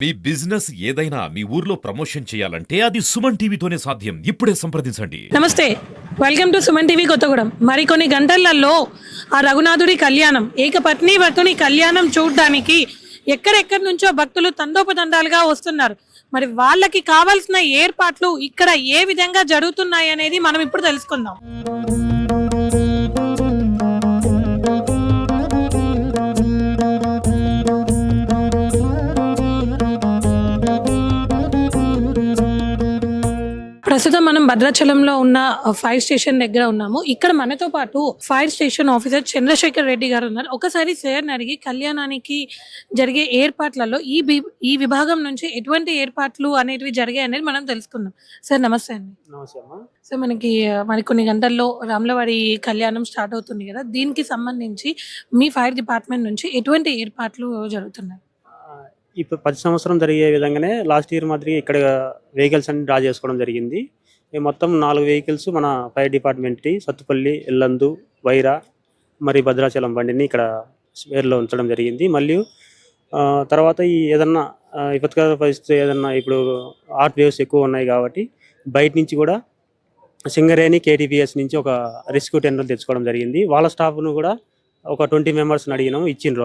మీ business ఏదైనా మీ ఊర్లో promotion చేయాలంటే అది సుమన్ టీవీతోనే సాధ్యం. ఇప్పుడే సంప్రదించండి. నమస్తే, welcome to Suman TV Kothagudem. మరికొన్ని గంటలలో ఆ రఘునాథుడి కళ్యాణం, ఏకపత్ని భక్తుని కళ్యాణం చూడడానికి ఎక్కడెక్కడి నుంచో భక్తులు తండోపతండాలుగా వస్తున్నారు. మరి వాళ్ళకి కావాల్సిన ఏర్పాట్లు ఇక్కడ ఏ విధంగా జరుగుతున్నాయి అనేది మనం ఇప్పుడు తెలుసుకుందాం. ప్రస్తుతం మనం భద్రాచలంలో ఉన్న ఫైర్ స్టేషన్ దగ్గర ఉన్నాము. ఇక్కడ మనతో పాటు fire station officer Chandrashekar Reddy garu ఉన్నారు. ఒకసారి సార్ని అడిగి కళ్యాణానికి జరిగే ఏర్పాట్లలో ఈ విభాగం నుంచి ఎటువంటి ఏర్పాట్లు అనేటివి జరిగాయి అనేది మనం తెలుసుకుందాం. సార్ నమస్తే అండి. సార్ మరికొన్ని గంటల్లో రాములవారి కళ్యాణం స్టార్ట్ అవుతుంది కదా, దీనికి సంబంధించి మీ ఫైర్ డిపార్ట్మెంట్ నుంచి ఎటువంటి ఏర్పాట్లు జరుగుతున్నాయి? ఇప్పుడు 10 సంవత్సరం జరిగే విధంగానే లాస్ట్ ఇయర్ మాదిరి ఇక్కడ వెహికల్స్ అన్ని డ్రా చేసుకోవడం జరిగింది. మొత్తం 4 వెహికల్స్ మన ఫైర్ డిపార్ట్మెంట్ సత్తుపల్లి, ఎల్లందు, వైరా మరి భద్రాచలం బండిని ఇక్కడ స్పేర్లో ఉంచడం జరిగింది. మళ్ళీ తర్వాత ఈ ఏదన్నా విపత్కర పరిస్థితి ఏదన్నా ఇప్పుడు హాట్ వేవ్స్ ఎక్కువ ఉన్నాయి కాబట్టి బయట నుంచి కూడా సింగరేణి KTPS నుంచి ఒక రెస్క్యూ టెండర్ తెచ్చుకోవడం జరిగింది. వాళ్ళ స్టాఫ్ను కూడా ఒక 20 మెంబర్స్ని అడిగినాము, ఇచ్చిండ్రు.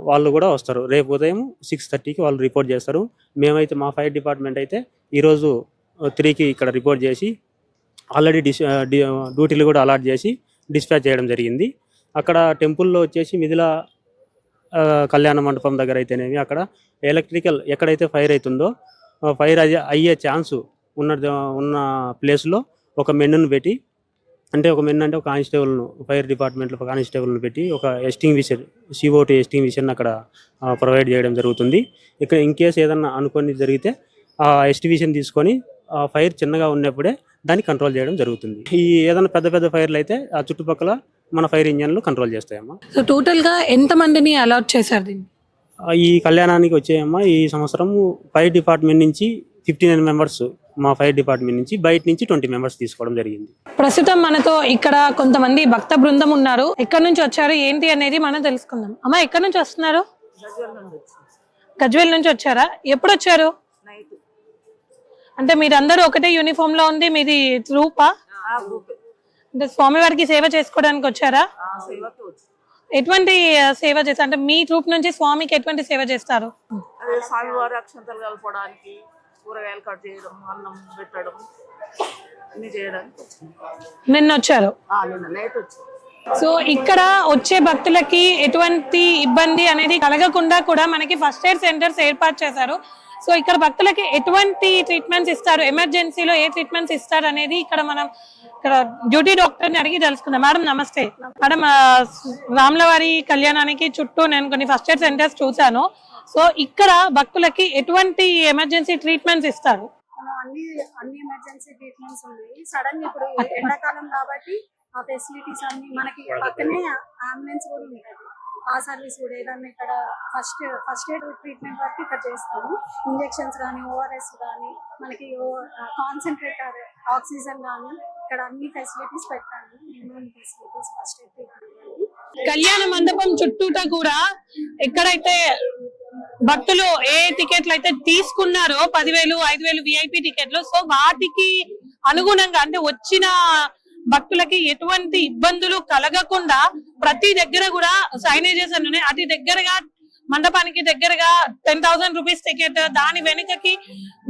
వాళ్ళు కూడా వస్తారు. రేపు ఉదయం 6:30కి వాళ్ళు రిపోర్ట్ చేస్తారు. మేమైతే మా ఫైర్ డిపార్ట్మెంట్ అయితే ఈరోజు 3కి ఇక్కడ రిపోర్ట్ చేసి ఆల్రెడీ డ్యూటీలు కూడా అలాట్ చేసి డిస్పాచ్ చేయడం జరిగింది. అక్కడ టెంపుల్లో వచ్చేసి మిథిలా కళ్యాణ మండపం దగ్గర అయితేనేమి అక్కడ ఎలక్ట్రికల్ ఎక్కడైతే ఫైర్ అవుతుందో ఫైర్ అయ్యే ఛాన్స్ ఉన్న ప్లేస్లో ఒక మెన్నును పెట్టి, అంటే ఒక కానిస్టేబుల్ను, ఫైర్ డిపార్ట్మెంట్లో ఒక కానిస్టేబుల్ను పెట్టి ఒక ఎస్టింగ్విషర్ CO2 ఎస్టింగ్విషర్ని అక్కడ ప్రొవైడ్ చేయడం జరుగుతుంది. ఇక్కడ ఇన్ కేసు ఏదన్నా అనుకొని జరిగితే ఆ ఎస్టింగ్విషన్ తీసుకొని ఆ ఫైర్ చిన్నగా ఉన్నప్పుడే దాన్ని కంట్రోల్ చేయడం జరుగుతుంది. ఈ ఏదైనా పెద్ద ఫైర్లు అయితే ఆ చుట్టుపక్కల మన ఫైర్ ఇంజన్లు కంట్రోల్ చేస్తాయమ్మా. సో టోటల్గా ఎంతమందిని అలాట్ చేశారు దీన్ని? ఈ కళ్యాణానికి వచ్చాయమ్మా ఈ సంవత్సరం ఫైర్ డిపార్ట్మెంట్ నుంచి 59 మెంబర్స్, మా ఫైర్ డిపార్ట్మెంట్ నుంచి బయట నుంచి 20 మెంబర్స్ తీసుకోవడం జరిగింది. ప్రస్తుతం మనతో ఇక్కడ కొంతమంది భక్త బృందం ఉన్నారు. ఎక్కడి నుంచి వచ్చారు ఏంటి అనేది మనం తెలుసుకుందాం. అమ్మా, ఎక్కడి నుంచి వస్తున్నారు? గజ్వేల్ నుంచి వచ్చారా? ఎప్పుడు వచ్చారు? అంటే మీరందరూ ఒకటే యూనిఫామ్ లో ఉంది, మీది గ్రూపా? అంటే స్వామివారికి సేవ చేసుకోవడానికి వచ్చారా? ఎటువంటి సేవ చేస్తారు? అంటే మీ గ్రూప్ నుంచి స్వామికి ఎటువంటి సేవ చేస్తారు? స్వామివారి అక్షంతలు కలపడానికి, కూరగాయలు కట్ చేయడం, అన్నం పెట్టడం అన్ని చేయడానికి నిన్న వచ్చారు. నిన్న నైట్ వచ్చారు. సో ఇక్కడ వచ్చే భక్తులకి ఎటువంటి ఇబ్బంది అనేది కలగకుండా కూడా మనకి ఫస్ట్ ఎయిడ్ సెంటర్స్ ఏర్పాటు చేశారు. సో ఇక్కడ భక్తులకి ఎటువంటి ట్రీట్మెంట్స్ ఇస్తారు, ఎమర్జెన్సీలో ఏ ట్రీట్మెంట్స్ ఇస్తారు అనేది ఇక్కడ మనం డ్యూటీ డాక్టర్ని అడిగి తెలుసుకుందాం. మేడం నమస్తే. మేడం, రాములవారి కళ్యాణానికి చుట్టూ నేను కొన్ని ఫస్ట్ ఎయిడ్ సెంటర్స్ చూసాను. సో ఇక్కడ భక్తులకి ఎటువంటి ఎమర్జెన్సీ ట్రీట్మెంట్స్ ఇస్తారు? అన్ని ఎమర్జెన్సీ ట్రీట్మెంట్స్ ఉన్నాయి. సడన్ ఇప్పుడు ఎండాకాలం కాబట్టి ఆ ఫెసిలిటీస్ అన్ని మనకి పక్కనే అంబులెన్స్ కూడా ఉంటుంది. ఆ సర్వీస్ కూడా ఏదన్నా ఇక్కడ ఫస్ట్ ఎయిడ్ ట్రీట్మెంట్ వరకు ఇక్కడ చేస్తాము. ఇంజెక్షన్స్ కానీ, ORS కానీ, మనకి కాన్సన్ట్రేటర్, ఆక్సిజన్ కానీ ఇక్కడ అన్ని ఫెసిలిటీస్ పెట్టాలి. Facilities first aid treatment. కళ్యాణ మండపం చుట్టూట కూడా ఎక్కడైతే భక్తులు ఏ టికెట్లు అయితే తీసుకున్నారో 10,000, 5,000 VIP టికెట్లు, సో వాటికి అనుగుణంగా అంటే వచ్చిన భక్తులకి ఎటువంటి ఇబ్బందులు కలగకుండా ప్రతి దగ్గర కూడా సైనేజెస్ అని ఉన్నాయి. అతి దగ్గరగా మండపానికి దగ్గరగా 10,000 రూపీస్ టికెట్, దాని వెనుకకి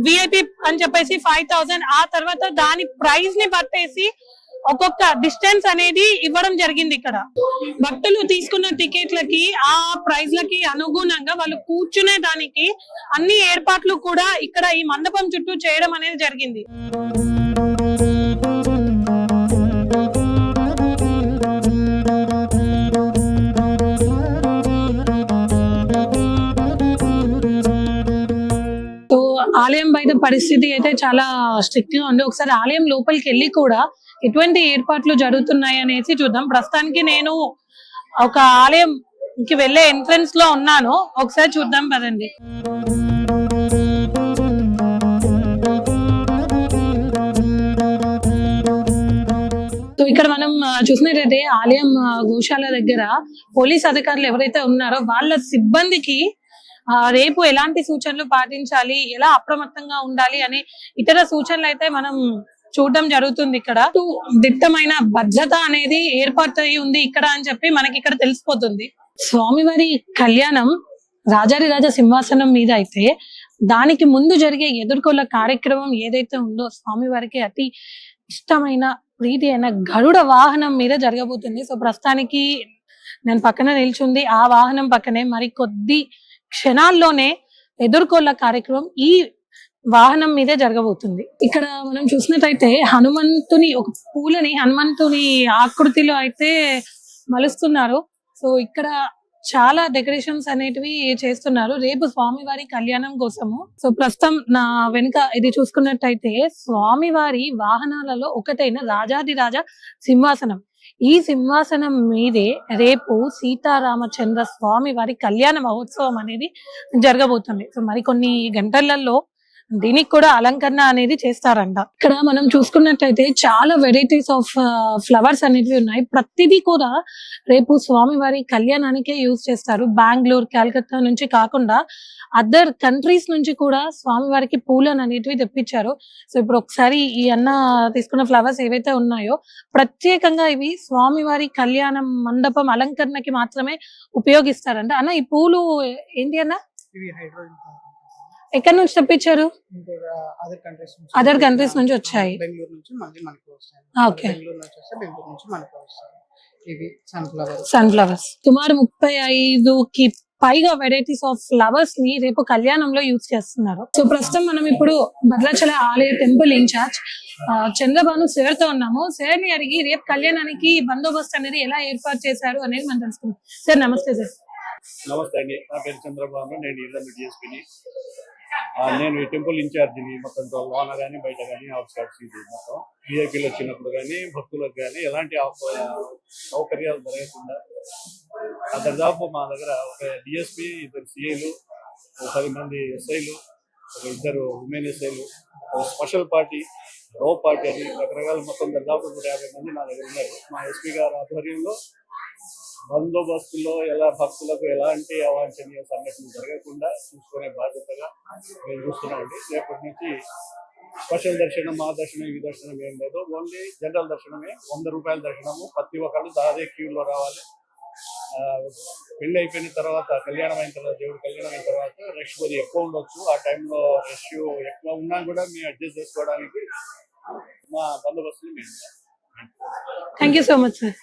VIP అని చెప్పేసి 5,000, ఆ తర్వాత దాని ప్రైస్ ని పట్టేసి ఒక్కొక్క డిస్టెన్స్ అనేది ఇవ్వడం జరిగింది. ఇక్కడ భక్తులు తీసుకున్న టికెట్లకి ఆ ప్రైజ్లకి అనుగుణంగా వాళ్ళు కూర్చునే దానికి అన్ని ఏర్పాట్లు కూడా ఇక్కడ ఈ మండపం చుట్టూ చేయడం అనేది జరిగింది. ఆలయం బయట పరిస్థితి అయితే చాలా స్ట్రిక్ట్ గా ఉంది. ఒకసారి ఆలయం లోపలికి వెళ్ళి కూడా ఎటువంటి ఏర్పాట్లు జరుగుతున్నాయి అనేసి చూద్దాం. ప్రస్తుతానికి నేను ఒక ఆలయంకి వెళ్ళే ఎంట్రన్స్ లో ఉన్నాను, ఒకసారి చూద్దాం పదండి. సో ఇక్కడ మనం చూసినట్టయితే ఆలయం గోశాల దగ్గర పోలీస్ అధికారులు ఎవరైతే ఉన్నారో వాళ్ళ సిబ్బందికి రేపు ఎలాంటి సూచనలు పాటించాలి, ఎలా అప్రమత్తంగా ఉండాలి అనే ఇతర సూచనలు అయితే మనం చూడడం జరుగుతుంది. ఇక్కడ దిట్టమైన భద్రత అనేది ఏర్పాటై ఉంది ఇక్కడ అని చెప్పి మనకి ఇక్కడ తెలిసిపోతుంది. స్వామివారి కళ్యాణం రాజాదిరాజ సింహాసనం మీద అయితే దానికి ముందు జరిగే ఎదుర్కొన్న కార్యక్రమం ఏదైతే ఉందో స్వామివారికి అతి ఇష్టమైన ప్రీతి అయిన గరుడ వాహనం మీద జరగబోతుంది. సో ప్రస్తుతానికి నేను పక్కన నిల్చుంది ఆ వాహనం పక్కనే. మరి కొద్ది క్షణాల్లోనే ఎదుర్కొన్న కార్యక్రమం ఈ వాహనం మీదే జరగబోతుంది. ఇక్కడ మనం చూసినట్టయితే హనుమంతుని ఒక పూలని హనుమంతుని ఆకృతిలో అయితే మలుస్తున్నారు. సో ఇక్కడ చాలా డెకరేషన్స్ అనేటివి చేస్తున్నారు రేపు స్వామివారి కళ్యాణం కోసము. సో ప్రస్తుతం నా వెనుక ఇది చూసుకున్నట్టయితే స్వామివారి వాహనాలలో ఒకటైన రాజాదిరాజ సింహాసనం. ఈ సింహాసనం మీదే రేపు సీతారామచంద్ర స్వామి వారి కళ్యాణ మహోత్సవం అనేది జరగబోతుంది. సో మరి కొన్ని గంటలలో దీనికి కూడా అలంకరణ అనేది చేస్తారంట. ఇక్కడ మనం చూసుకున్నట్టయితే చాలా వెరైటీస్ ఆఫ్ ఫ్లవర్స్ అనేటివి ఉన్నాయి. ప్రతిదీ కూడా రేపు స్వామివారి కళ్యాణానికే యూజ్ చేస్తారు. బెంగళూరు, కలకత్తా నుంచి కాకుండా అదర్ కంట్రీస్ నుంచి కూడా స్వామివారికి పూలను అనేటివి తెప్పించారు. సో ఇప్పుడు ఒకసారి ఈ అన్న తీసుకున్న ఫ్లవర్స్ ఏవైతే ఉన్నాయో ప్రత్యేకంగా ఇవి స్వామివారి కళ్యాణం మండపం అలంకరణకి మాత్రమే ఉపయోగిస్తారంట. అన్న ఈ పూలు ఏంటి అన్న? ఎక్కడి నుంచి తెప్పించారు? అదర్ కంట్రీస్ నుంచి వచ్చాయి. బెంగళూరు నుంచి మళ్ళీ మనకి వస్తాయి. ఓకే, బెంగళూరు నుంచి వస్తే బెంగళూరు నుంచి మనకి వస్తాయి. ఇవి సన్ఫ్లవర్స్. సుమారు 35కి పైగా వెరైటీస్ ఆఫ్ ఫ్లవర్స్ ని రేపు కళ్యాణంలో యూజ్ చేస్తున్నారు. సో ప్రస్తుతం మనం ఇప్పుడు భద్రాచల ఆలయ టెంపుల్ ఇన్ఛార్జ్ చంద్రబాను సార్ తో ఉన్నాము. సార్ ని అడిగి రేపు కళ్యాణానికి బందోబస్తు అనేది ఎలా ఏర్పాటు చేశారు అనేది మనం తెలుసుకుందాం. సార్ నమస్తే. సార్ నమస్తే అండి, నా పేరు చంద్రబాబు. నేను ఇళ్ళ డిఎస్పీని. నేను ఈ టెంపుల్ ఇన్ఛార్జిని. మొత్తం లోన కానీ బయట కానీ అవుట్స్కట్స్ మొత్తం విఐపీలు వచ్చినప్పుడు కానీ భక్తులకు కానీ ఎలాంటి సౌకర్యాలు జరగకుండా దాదాపు మా దగ్గర ఒక డిఎస్పీ, 2 సిఐలు, 10 మంది ఎస్ఐలు, 2 ఉమెన్ ఎస్ఐలు, స్పెషల్ పార్టీ, రో పార్టీ అని రకరకాల మొత్తం దాదాపు 150 మంది నా దగ్గర ఉన్నారు. మా ఎస్పీ గారి ఆధ్వర్యంలో బందోబస్తులో ఎలా భక్తులకు ఎలాంటి అవాంఛనీయ సంఘటనలు జరగకుండా చూసుకునే బాధ్యతగా మేము చూస్తున్నామండి. రేపటి నుంచి స్పెషల్ దర్శనం, మా దర్శనం, ఈ దర్శనం ఏం లేదు, ఓన్లీ జనరల్ దర్శనమే. 100 రూపాయల దర్శనము. ప్రతి ఒక్కళ్ళు అదే క్యూలో రావాలి. పెళ్లి అయిపోయిన తర్వాత, కళ్యాణం అయిన తర్వాత, దేవుడు కళ్యాణం అయిన తర్వాత రష్ కొద్దిగా ఎక్కువ ఉండొచ్చు. ఆ టైంలో రష్ ఎక్కువ ఉన్నా కూడా మేము అడ్జస్ట్ చేసుకోవడానికి మా బందోబస్తులు మేము. Thank you so much sir.